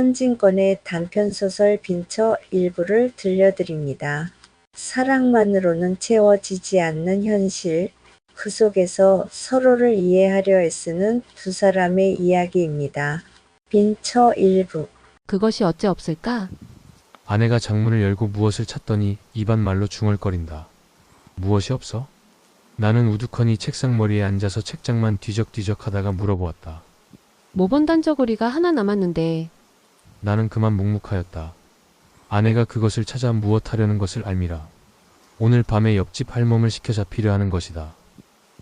현진권의 단편소설 빈처 일부를 들려드립니다. 사랑만으로는 채워지지 않는 현실, 그 속에서 서로를 이해하려 애쓰는 두 사람의 이야기입니다. 빈처 일부. 그것이 어째 없을까? 아내가 장문을 열고 무엇을 찾더니 입안 말로 중얼거린다. 무엇이 없어? 나는 우두커니 책상머리에 앉아서 책장만 뒤적뒤적 하다가 물어보았다. 모본 단저고리가 하나 남았는데 나는 그만 묵묵하였다. 아내가 그것을 찾아 무엇하려는 것을 알미라. 오늘 밤에 옆집 할멈을 시켜 잡히려 하는 것이다.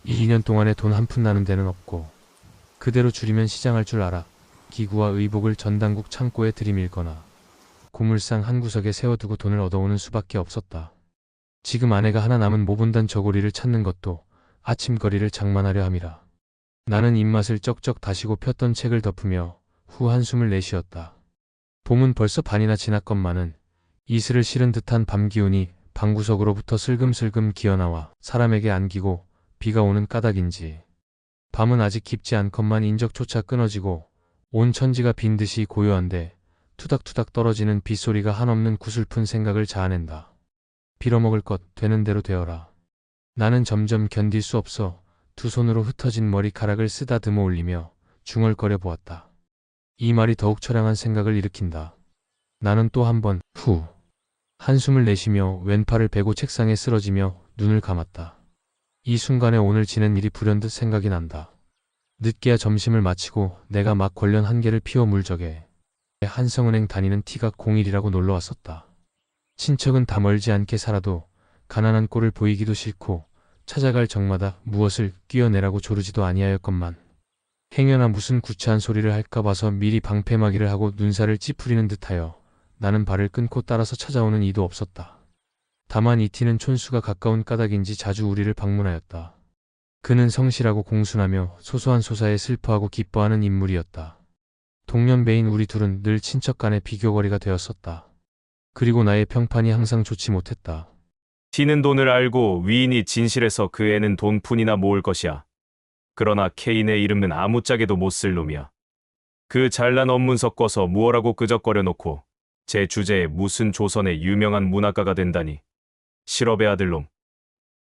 이 2년 동안에 돈 한 푼 나는 데는 없고 그대로 줄이면 시장할 줄 알아 기구와 의복을 전당국 창고에 들이밀거나 고물상 한 구석에 세워두고 돈을 얻어오는 수밖에 없었다. 지금 아내가 하나 남은 모본단 저고리를 찾는 것도 아침거리를 장만하려 함이라. 나는 입맛을 쩍쩍 다시고 폈던 책을 덮으며 후 한숨을 내쉬었다. 봄은 벌써 반이나 지났건만은 이슬을 실은 듯한 밤기운이 방구석으로부터 슬금슬금 기어나와 사람에게 안기고 비가 오는 까닭인지 밤은 아직 깊지 않건만 인적조차 끊어지고 온 천지가 빈 듯이 고요한데 투닥투닥 떨어지는 빗소리가 한없는 구슬픈 생각을 자아낸다. 빌어먹을 것 되는 대로 되어라. 나는 점점 견딜 수 없어 두 손으로 흩어진 머리카락을 쓰다듬어 올리며 중얼거려 보았다. 이 말이 더욱 처량한 생각을 일으킨다. 나는 또 한 번 한숨을 내쉬며 왼팔을 베고 책상에 쓰러지며 눈을 감았다. 이 순간에 오늘 지낸 일이 불현듯 생각이 난다. 늦게야 점심을 마치고 내가 막 관련 한 개를 피워 물적에 한성은행 다니는 티가 01이라고 놀러왔었다. 친척은 다 멀지 않게 살아도 가난한 꼴을 보이기도 싫고 찾아갈 적마다 무엇을 끼어내라고 조르지도 아니하였건만 행여나 무슨 구차한 소리를 할까 봐서 미리 방패막이를 하고 눈살을 찌푸리는 듯하여 나는 발을 끊고 따라서 찾아오는 이도 없었다. 다만 이 티는 촌수가 가까운 까닭인지 자주 우리를 방문하였다. 그는 성실하고 공순하며 소소한 소사에 슬퍼하고 기뻐하는 인물이었다. 동년배인 우리 둘은 늘 친척 간의 비교거리가 되었었다. 그리고 나의 평판이 항상 좋지 못했다. T는 돈을 알고 위인이 진실해서 그 애는 돈푼이나 모을 것이야. 그러나 K의 이름은 아무짝에도 못 쓸 놈이야. 그 잘난 업문 섞어서 무어라고 끄적거려 놓고 제 주제에 무슨 조선의 유명한 문학가가 된다니. 실업의 아들놈.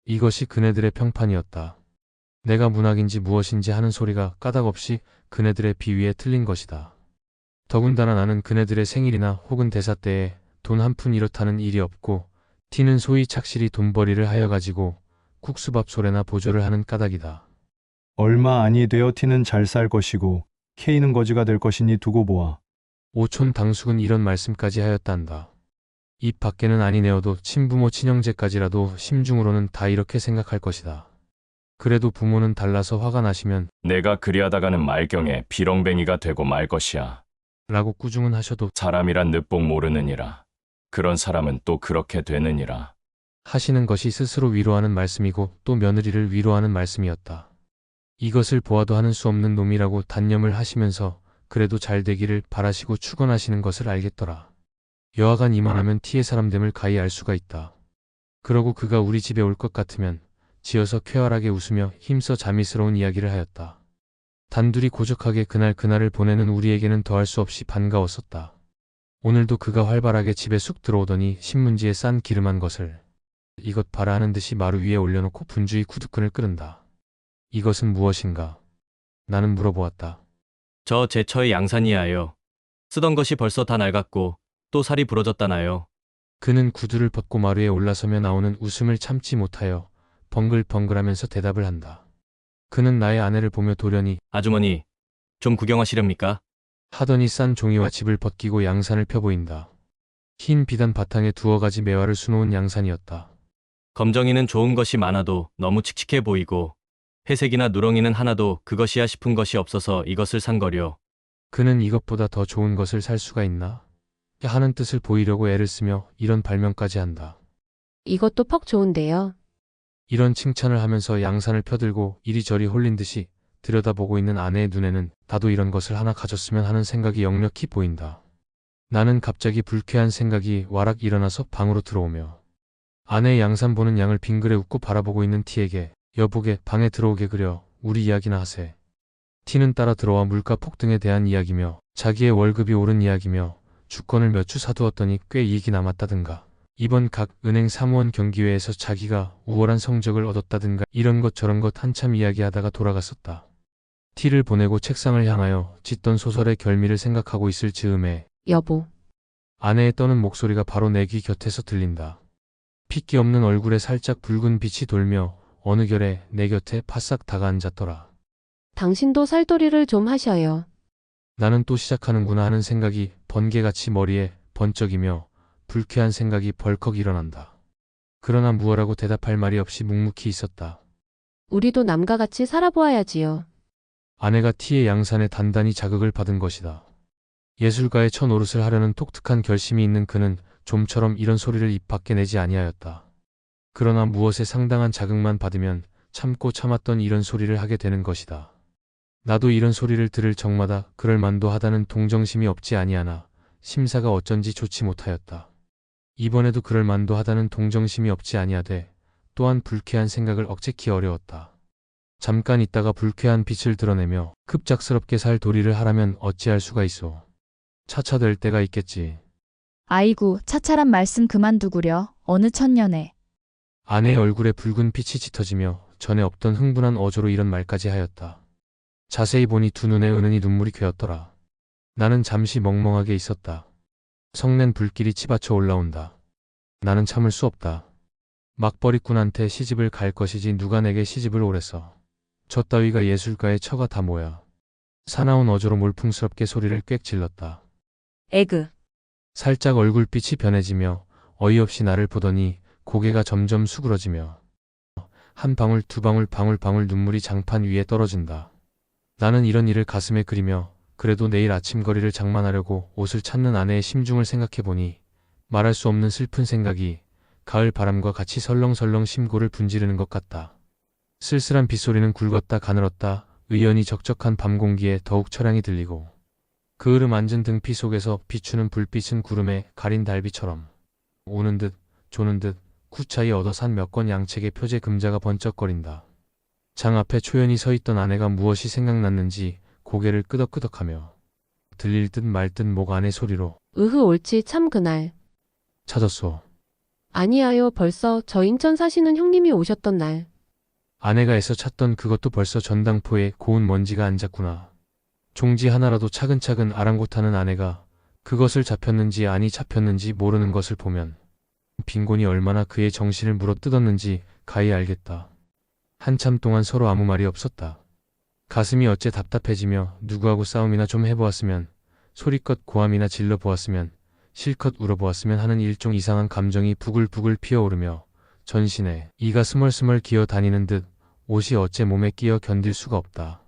이것이 그네들의 평판이었다. 내가 문학인지 무엇인지 하는 소리가 까닭없이 그네들의 비위에 틀린 것이다. 더군다나 나는 그네들의 생일이나 혹은 대사 때에 돈 한 푼 이렇다는 일이 없고 T는 소위 착실히 돈벌이를 하여 가지고 국수밥소래나 보조를 하는 까닭이다. 얼마 아니 되어 T는 잘 살 것이고 K는 거지가 될 것이니 두고 보아. 오촌 당숙은 이런 말씀까지 하였단다. 입 밖에는 아니 내어도 친부모 친형제까지라도 심중으로는 다 이렇게 생각할 것이다. 그래도 부모는 달라서 화가 나시면 내가 그리하다가는 말경에 비렁뱅이가 되고 말 것이야. 라고 꾸중은 하셔도 사람이란 늦복 모르느니라. 그런 사람은 또 그렇게 되느니라. 하시는 것이 스스로 위로하는 말씀이고 또 며느리를 위로하는 말씀이었다. 이것을 보아도 하는 수 없는 놈이라고 단념을 하시면서 그래도 잘 되기를 바라시고 축원하시는 것을 알겠더라. 여하간 이만하면 T의 사람됨을 가히 알 수가 있다. 그러고 그가 우리 집에 올 것 같으면 지어서 쾌활하게 웃으며 힘써 자미스러운 이야기를 하였다. 단둘이 고적하게 그날을 보내는 우리에게는 더할 수 없이 반가웠었다. 오늘도 그가 활발하게 집에 쑥 들어오더니 신문지에 싼 기름한 것을 이것 봐라 하는 듯이 마루 위에 올려놓고 분주히 구두끈을 끄른다. 이것은 무엇인가? 나는 물어보았다. 저 제처의 양산이야요. 쓰던 것이 벌써 다 낡았고 또 살이 부러졌다나요. 그는 구두를 벗고 마루에 올라서며 나오는 웃음을 참지 못하여 벙글벙글하면서 대답을 한다. 그는 나의 아내를 보며 돌연히 아주머니, 좀 구경하시렵니까? 하더니 싼 종이와 집을 벗기고 양산을 펴보인다. 흰 비단 바탕에 두어 가지 매화를 수놓은 양산이었다. 검정이는 좋은 것이 많아도 너무 칙칙해 보이고 회색이나 누렁이는 하나도 그것이야 싶은 것이 없어서 이것을 산 거려. 그는 이것보다 더 좋은 것을 살 수가 있나? 하는 뜻을 보이려고 애를 쓰며 이런 발명까지 한다. 이것도 퍽 좋은데요. 이런 칭찬을 하면서 양산을 펴들고 이리저리 홀린 듯이 들여다보고 있는 아내의 눈에는 나도 이런 것을 하나 가졌으면 하는 생각이 역력히 보인다. 나는 갑자기 불쾌한 생각이 와락 일어나서 방으로 들어오며 아내의 양산 보는 양을 빙그레 웃고 바라보고 있는 T에게 여보게 방에 들어오게 그려 우리 이야기나 하세. 티는 따라 들어와 물가 폭등에 대한 이야기며 자기의 월급이 오른 이야기며 주권을 몇 주 사두었더니 꽤 이익이 남았다든가 이번 각 은행 사무원 경기회에서 자기가 우월한 성적을 얻었다든가 이런 것 저런 것 한참 이야기하다가 돌아갔었다. 티를 보내고 책상을 향하여 짓던 소설의 결미를 생각하고 있을 즈음에 여보, 아내의 떠는 목소리가 바로 내 귀 곁에서 들린다. 핏기 없는 얼굴에 살짝 붉은 빛이 돌며 어느 결에 내 곁에 바싹 다가앉았더라. 당신도 살돌이를 좀 하셔요. 나는 또 시작하는구나 하는 생각이 번개같이 머리에 번쩍이며 불쾌한 생각이 벌컥 일어난다. 그러나 무엇라고 대답할 말이 없이 묵묵히 있었다. 우리도 남과 같이 살아보아야지요. 아내가 티의 양산에 단단히 자극을 받은 것이다. 예술가의 첫 노릇을 하려는 독특한 결심이 있는 그는 좀처럼 이런 소리를 입 밖에 내지 아니하였다. 그러나 무엇에 상당한 자극만 받으면 참고 참았던 이런 소리를 하게 되는 것이다. 나도 이런 소리를 들을 적마다 그럴 만도 하다는 동정심이 없지 아니하나 심사가 어쩐지 좋지 못하였다. 이번에도 그럴 만도 하다는 동정심이 없지 아니하되 또한 불쾌한 생각을 억제키 어려웠다. 잠깐 있다가 불쾌한 빛을 드러내며 급작스럽게 살 도리를 하라면 어찌할 수가 있소. 차차 될 때가 있겠지. 아이고, 차차란 말씀 그만두구려. 어느 천년에. 아내의 얼굴에 붉은 빛이 짙어지며 전에 없던 흥분한 어조로 이런 말까지 하였다. 자세히 보니 두 눈에 은은히 눈물이 괴었더라. 나는 잠시 멍멍하게 있었다. 성낸 불길이 치받쳐 올라온다. 나는 참을 수 없다. 막버리꾼한테 시집을 갈 것이지 누가 내게 시집을 오랬어. 저 따위가 예술가의 처가 다 뭐야. 사나운 어조로 몰풍스럽게 소리를 꽥 질렀다. 에그. 살짝 얼굴빛이 변해지며 어이없이 나를 보더니 고개가 점점 수그러지며 한 방울 두 방울 방울방울 눈물이 장판 위에 떨어진다. 나는 이런 일을 가슴에 그리며 그래도 내일 아침거리를 장만하려고 옷을 찾는 아내의 심중을 생각해보니 말할 수 없는 슬픈 생각이 가을 바람과 같이 설렁설렁 심고를 분지르는 것 같다. 쓸쓸한 빗소리는 굵었다 가늘었다 의연히 적적한 밤 공기에 더욱 처량히 들리고 그 흐름 앉은 등피 속에서 비추는 불빛은 구름에 가린 달비처럼 오는 듯 조는 듯 구차히 얻어 산 몇 건 양책의 표제 금자가 번쩍거린다. 장 앞에 초연히 서 있던 아내가 무엇이 생각났는지 고개를 끄덕끄덕하며 들릴 듯 말 듯 목 안의 소리로 으흐 옳지 참 그날. 찾았소. 아니야요 벌써 저 인천 사시는 형님이 오셨던 날. 아내가 애써 찾던 그것도 벌써 전당포에 고운 먼지가 앉았구나. 종지 하나라도 차근차근 아랑곳하는 아내가 그것을 잡혔는지 아니 잡혔는지 모르는 것을 보면 빈곤이 얼마나 그의 정신을 물어뜯었는지 가히 알겠다. 한참 동안 서로 아무 말이 없었다. 가슴이 어째 답답해지며 누구하고 싸움이나 좀 해보았으면 소리껏 고함이나 질러보았으면 실컷 울어보았으면 하는 일종 이상한 감정이 부글부글 피어오르며 전신에 이가 스멀스멀 기어 다니는 듯 옷이 어째 몸에 끼어 견딜 수가 없다.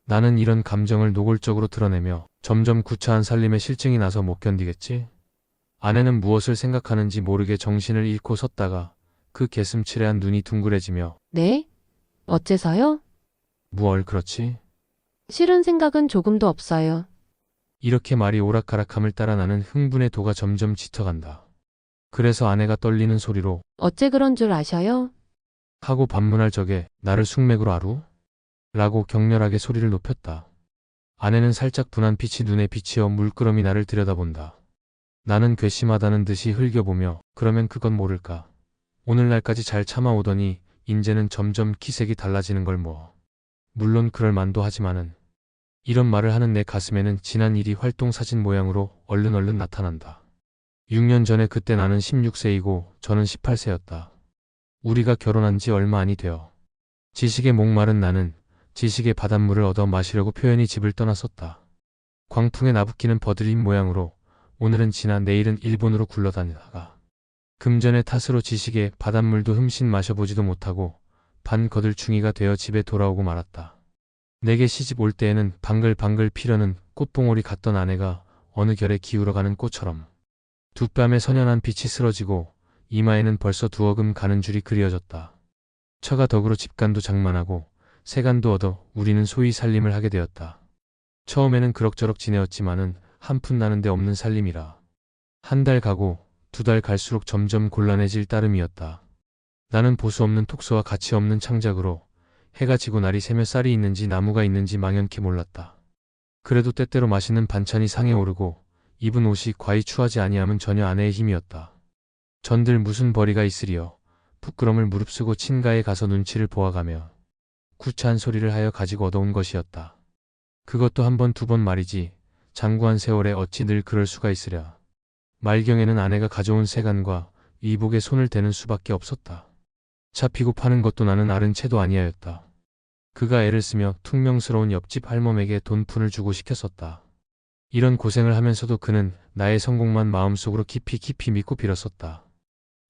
나는 이런 감정을 노골적으로 드러내며 점점 구차한 살림에 실증이 나서 못 견디겠지? 아내는 무엇을 생각하는지 모르게 정신을 잃고 섰다가 그 개슴츠레한 눈이 둥그레지며 네? 어째서요? 무얼 그렇지? 싫은 생각은 조금도 없어요. 이렇게 말이 오락가락함을 따라 나는 흥분의 도가 점점 짙어간다. 그래서 아내가 떨리는 소리로 어째 그런 줄 아셔요? 하고 반문할 적에 나를 숙맥으로 아루? 라고 격렬하게 소리를 높였다. 아내는 살짝 분한 빛이 눈에 비치어 물끄러미 나를 들여다본다. 나는 괘씸하다는 듯이 흘겨보며 그러면 그건 모를까. 오늘날까지 잘 참아오더니 인제는 점점 기색이 달라지는 걸 뭐. 물론 그럴 만도 하지만은 이런 말을 하는 내 가슴에는 지난 일이 활동사진 모양으로 얼른 나타난다. 6년 전에 그때 나는 16세이고 저는 18세였다. 우리가 결혼한 지 얼마 안이 되어 지식에 목마른 나는 지식의 바닷물을 얻어 마시려고 표현히 집을 떠났었다. 광풍에 나부끼는 버들림 모양으로 오늘은 지나 내일은 일본으로 굴러다니다가 금전의 탓으로 지식의 바닷물도 흠씬 마셔보지도 못하고 반거들충이가 되어 집에 돌아오고 말았다. 내게 시집 올 때에는 방글방글 피려는 꽃봉오리 같던 아내가 어느 결에 기울어가는 꽃처럼 두 뺨에 선연한 빛이 쓰러지고 이마에는 벌써 2억음 가는 줄이 그리어졌다. 처가 덕으로 집간도 장만하고 세간도 얻어 우리는 소위 살림을 하게 되었다. 처음에는 그럭저럭 지내었지만은 한 푼 나는 데 없는 살림이라. 한 달 가고 2달 갈수록 점점 곤란해질 따름이었다. 나는 보수 없는 톡수와 가치 없는 창작으로 해가 지고 날이 새며 쌀이 있는지 나무가 있는지 망연케 몰랐다. 그래도 때때로 맛있는 반찬이 상에 오르고 입은 옷이 과히 추하지 아니함은 전혀 아내의 힘이었다. 전들 무슨 벌이가 있으리여. 부끄럼을 무릅쓰고 친가에 가서 눈치를 보아가며 구차한 소리를 하여 가지고 얻어온 것이었다. 그것도 한 번, 두 번 말이지 장구한 세월에 어찌 늘 그럴 수가 있으랴. 말경에는 아내가 가져온 세간과 의복에 손을 대는 수밖에 없었다. 잡히고 파는 것도 나는 아른 채도 아니하였다. 그가 애를 쓰며 퉁명스러운 옆집 할멈에게 돈푼을 주고 시켰었다. 이런 고생을 하면서도 그는 나의 성공만 마음속으로 깊이 믿고 빌었었다.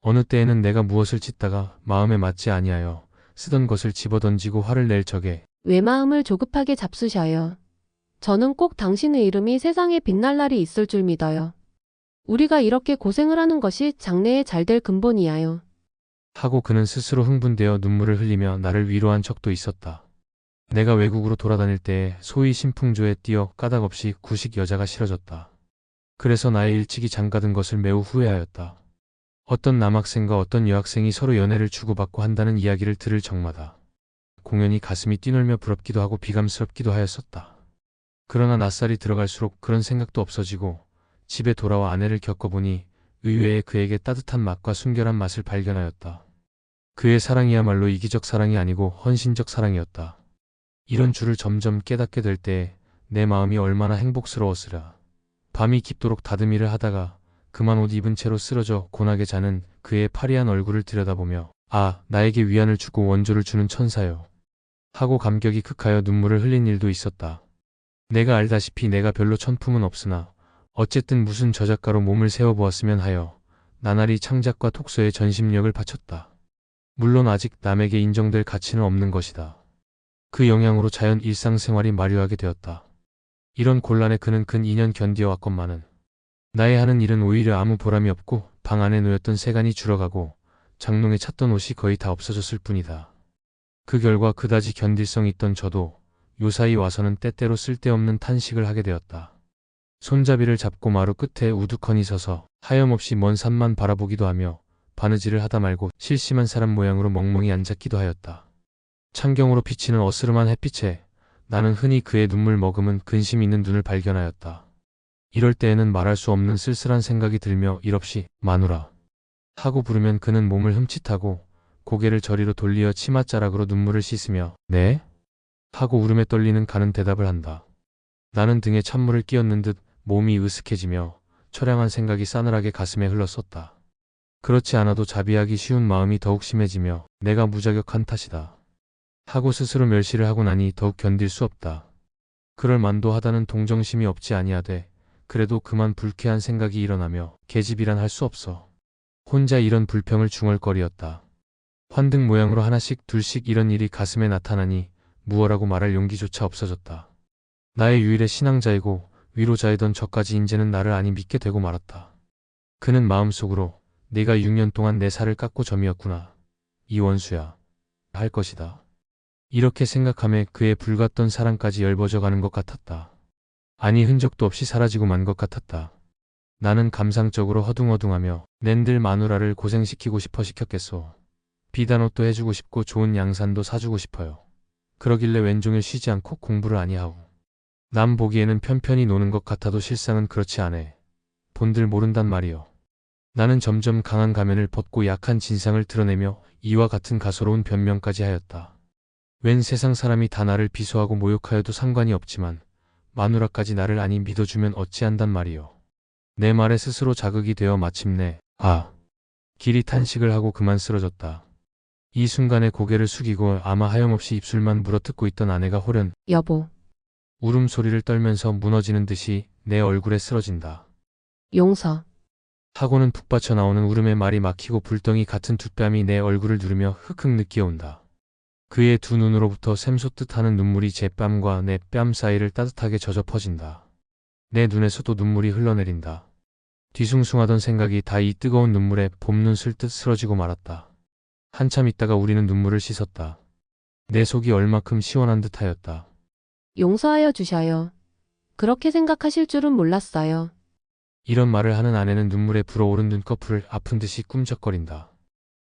어느 때에는 내가 무엇을 짓다가 마음에 맞지 아니하여 쓰던 것을 집어던지고 화를 낼 적에 왜 마음을 조급하게 잡수셔요. 저는 꼭 당신의 이름이 세상에 빛날 날이 있을 줄 믿어요. 우리가 이렇게 고생을 하는 것이 장래에 잘 될 근본이야요. 하고 그는 스스로 흥분되어 눈물을 흘리며 나를 위로한 적도 있었다. 내가 외국으로 돌아다닐 때에 소위 신풍조에 뛰어 까닭없이 구식 여자가 싫어졌다. 그래서 나의 일찍이 장가든 것을 매우 후회하였다. 어떤 남학생과 어떤 여학생이 서로 연애를 주고받고 한다는 이야기를 들을 적마다 공연히 가슴이 뛰놀며 부럽기도 하고 비감스럽기도 하였었다. 그러나 낯살이 들어갈수록 그런 생각도 없어지고 집에 돌아와 아내를 겪어보니 의외의 그에게 따뜻한 맛과 순결한 맛을 발견하였다. 그의 사랑이야말로 이기적 사랑이 아니고 헌신적 사랑이었다. 이런 줄을 점점 깨닫게 될 때에 내 마음이 얼마나 행복스러웠으랴. 밤이 깊도록 다듬이를 하다가 그만 옷 입은 채로 쓰러져 고나게 자는 그의 파리한 얼굴을 들여다보며 아, 나에게 위안을 주고 원조를 주는 천사요. 하고 감격이 극하여 눈물을 흘린 일도 있었다. 내가 알다시피 내가 별로 천품은 없으나 어쨌든 무슨 저작가로 몸을 세워보았으면 하여 나날이 창작과 독서에 전심력을 바쳤다. 물론 아직 남에게 인정될 가치는 없는 것이다. 그 영향으로 자연 일상생활이 마료하게 되었다. 이런 곤란에 그는 근 2년 견디어왔건만은 나의 하는 일은 오히려 아무 보람이 없고 방 안에 놓였던 세간이 줄어가고 장롱에 찼던 옷이 거의 다 없어졌을 뿐이다. 그 결과 그다지 견딜성 있던 저도 요사이 와서는 때때로 쓸데없는 탄식을 하게 되었다. 손잡이를 잡고 마루 끝에 우두커니 서서 하염없이 먼 산만 바라보기도 하며 바느질을 하다 말고 실심한 사람 모양으로 멍멍이 앉았기도 하였다. 창경으로 비치는 어스름한 햇빛에 나는 흔히 그의 눈물 머금은 근심 있는 눈을 발견하였다. 이럴 때에는 말할 수 없는 쓸쓸한 생각이 들며 일없이 마누라 하고 부르면 그는 몸을 흠칫하고 고개를 저리로 돌리어 치맛자락으로 눈물을 씻으며 네? 하고 울음에 떨리는 가는 대답을 한다. 나는 등에 찬물을 끼얹는 듯 몸이 으슥해지며 처량한 생각이 싸늘하게 가슴에 흘렀었다. 그렇지 않아도 자비하기 쉬운 마음이 더욱 심해지며 내가 무자격한 탓이다. 하고 스스로 멸시를 하고 나니 더욱 견딜 수 없다. 그럴 만도 하다는 동정심이 없지 아니하되 그래도 그만 불쾌한 생각이 일어나며 계집이란 할 수 없어. 혼자 이런 불평을 중얼거리었다. 환등 모양으로 하나씩 둘씩 이런 일이 가슴에 나타나니 무어라고 말할 용기조차 없어졌다. 나의 유일의 신앙자이고 위로자이던 저까지 인제는 나를 아니 믿게 되고 말았다. 그는 마음속으로 네가 6년 동안 내 살을 깎고 점이었구나. 이 원수야. 할 것이다. 이렇게 생각하며 그의 불같던 사랑까지 열버져 가는 것 같았다. 아니 흔적도 없이 사라지고 만 것 같았다. 나는 감상적으로 허둥허둥하며 낸들 마누라를 고생시키고 싶어 시켰겠소. 비단옷도 해주고 싶고 좋은 양산도 사주고 싶어요. 그러길래 왼종일 쉬지 않고 공부를 아니하오. 남 보기에는 편편히 노는 것 같아도 실상은 그렇지 않애. 본들 모른단 말이요. 나는 점점 강한 가면을 벗고 약한 진상을 드러내며 이와 같은 가소로운 변명까지 하였다. 웬 세상 사람이 다 나를 비소하고 모욕하여도 상관이 없지만 마누라까지 나를 아니 믿어주면 어찌한단 말이요. 내 말에 스스로 자극이 되어 마침내 길이 탄식을 하고 그만 쓰러졌다. 이 순간에 고개를 숙이고 아마 하염없이 입술만 물어뜯고 있던 아내가 홀연 여보, 울음소리를 떨면서 무너지는 듯이 내 얼굴에 쓰러진다. 용서. 하고는 푹 받쳐나오는 울음에 말이 막히고 불덩이 같은 두 뺨이 내 얼굴을 누르며 흑흑 느끼어온다. 그의 두 눈으로부터 샘솟듯 하는 눈물이 제 뺨과 내 뺨 사이를 따뜻하게 젖어 퍼진다. 내 눈에서도 눈물이 흘러내린다. 뒤숭숭하던 생각이 다 이 뜨거운 눈물에 봄눈 슬듯 쓰러지고 말았다. 한참 있다가 우리는 눈물을 씻었다. 내 속이 얼마큼 시원한 듯 하였다. 용서하여 주셔요. 그렇게 생각하실 줄은 몰랐어요. 이런 말을 하는 아내는 눈물에 불어오른 눈꺼풀을 아픈 듯이 꿈적거린다.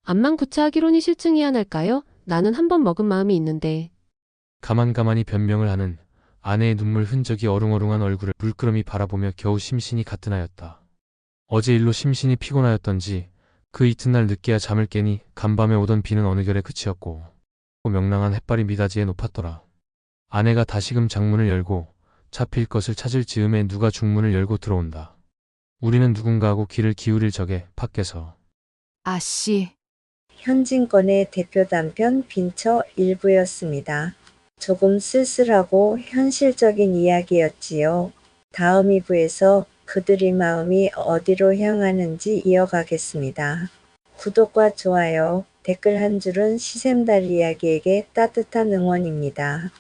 암만 구차하기론이 실증이야 날까요? 나는 한 번 먹은 마음이 있는데. 가만가만히 변명을 하는 아내의 눈물 흔적이 어릉어릉한 얼굴을 물끄러미 바라보며 겨우 심신이 가뿐하였다. 어제 일로 심신이 피곤하였던지 그 이튿날 늦게야 잠을 깨니 간밤에 오던 비는 어느 결에 그치었고 명랑한 햇발이 미닫이에 높았더라. 아내가 다시금 장문을 열고 잡힐 것을 찾을 즈음에 누가 중문을 열고 들어온다. 우리는 누군가하고 귀를 기울일 적에 밖에서 아씨, 현진권의 대표 단편 빈처 일부였습니다. 조금 쓸쓸하고 현실적인 이야기였지요. 다음 2부에서 그들의 마음이 어디로 향하는지 이어가겠습니다. 구독과 좋아요, 댓글 한 줄은 시샘달 이야기에게 따뜻한 응원입니다.